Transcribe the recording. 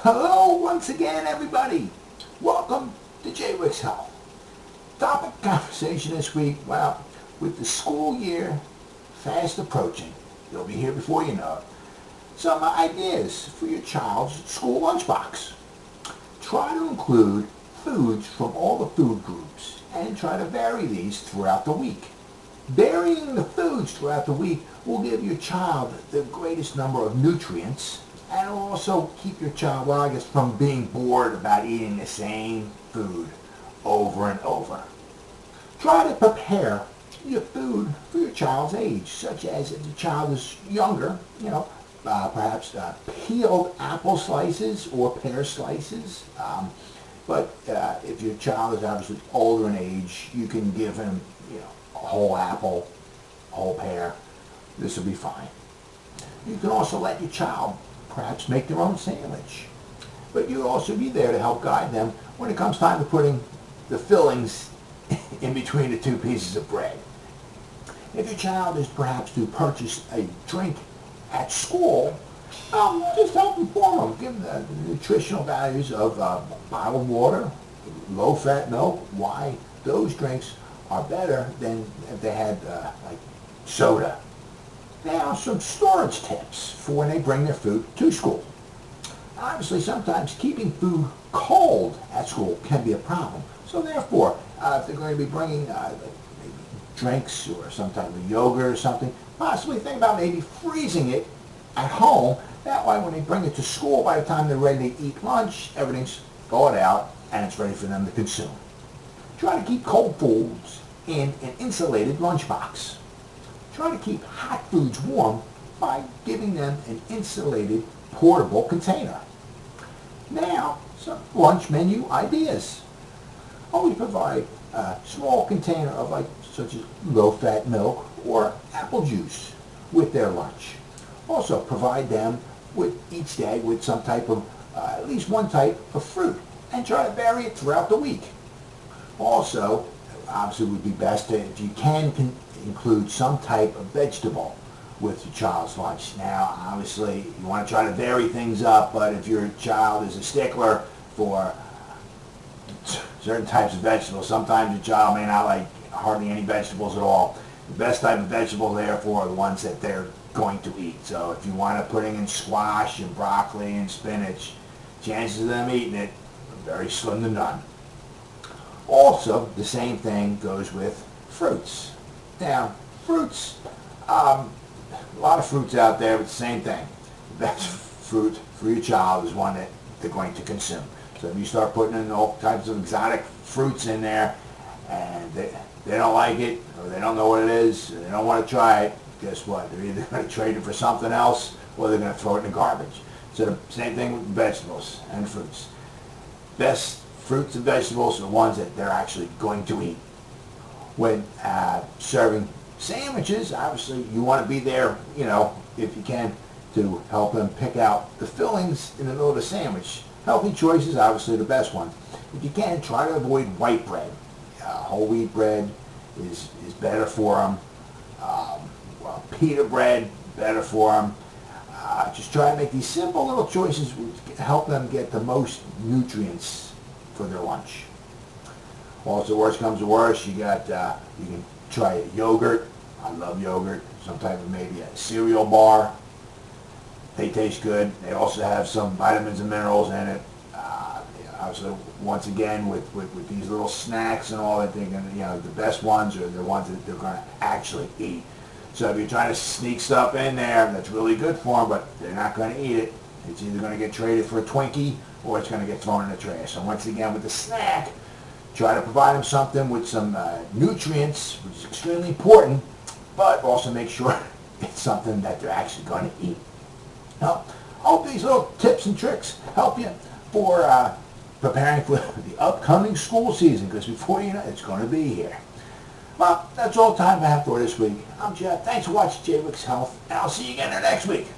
Hello once again, everybody. Welcome to Jwickshealth. Topic of conversation this week, well, with the school year fast approaching, you'll be here before you know it, some ideas for your child's school lunchbox. Try to include foods from all the food groups and try to vary these throughout the week. Varying the foods throughout the week will give your child the greatest number of nutrients and it'll also keep your child, well, I guess, from being bored about eating the same food over and over. Try to prepare your food for your child's age, such as if the child is younger, perhaps peeled apple slices or pear slices. But if your child is obviously older in age, you can give him, a whole apple, a whole pear. This will be fine. You can also let your child perhaps make their own sandwich. But you'll also be there to help guide them when it comes time to putting the fillings in between the two pieces of bread. If your child is perhaps to purchase a drink at school, just help inform them. Give them the nutritional values of bottled water, low-fat milk, why those drinks are better than if they had like soda. Now, some storage tips for when they bring their food to school. Obviously, sometimes keeping food cold at school can be a problem. So therefore, if they're going to be bringing maybe drinks or some type of yogurt or something, possibly think about maybe freezing it at home. That way, when they bring it to school, by the time they're ready to eat lunch, everything's thawed out and it's ready for them to consume. Try to keep cold foods in an insulated lunchbox. Try to keep hot foods warm by giving them an insulated portable container. Now, some lunch menu ideas. Always provide a small container of such as low-fat milk or apple juice with their lunch. Also provide them with each day with some type of, at least one type of fruit and try to vary it throughout the week. Also, obviously it would be best if you can include some type of vegetable with your child's lunch. Now, obviously, you want to try to vary things up, but if your child is a stickler for certain types of vegetables, sometimes your child may not like hardly any vegetables at all. The best type of vegetable, therefore, are the ones that they're going to eat. So if you want to put in squash and broccoli and spinach, chances of them eating it are very slim to none. Also, the same thing goes with fruits. Now, fruits, a lot of fruits out there, but the same thing. The best fruit for your child is one that they're going to consume. So if you start putting in all types of exotic fruits in there and they don't like it or they don't know what it is or they don't want to try it, guess what? They're either going to trade it for something else or they're going to throw it in the garbage. So the same thing with vegetables and fruits. Best fruits and vegetables are the ones that they're actually going to eat. When serving sandwiches, obviously you want to be there, if you can, to help them pick out the fillings in the middle of the sandwich. Healthy choices, obviously the best one. If you can, try to avoid white bread. Whole wheat bread is better for them. Pita bread, better for them. Just try to make these simple little choices which help them get the most nutrients for their lunch. Well, if the worst comes to worst, you can try a yogurt. I love yogurt. Some type of maybe a cereal bar. They taste good. They also have some vitamins and minerals in it. Obviously, once again, with these little snacks and all that, they're gonna, the best ones are the ones that they're going to actually eat. So if you're trying to sneak stuff in there, that's really good for them, but they're not going to eat it. It's either going to get traded for a Twinkie or it's going to get thrown in the trash. So once again, with the snack, try to provide them something with some nutrients, which is extremely important, but also make sure it's something that they're actually going to eat. Now, I hope these little tips and tricks help you for preparing for the upcoming school season, because before you know it, it's going to be here. Well, that's all the time I have for this week. I'm Jeff. Thanks for watching Jwickshealth, and I'll see you again next week.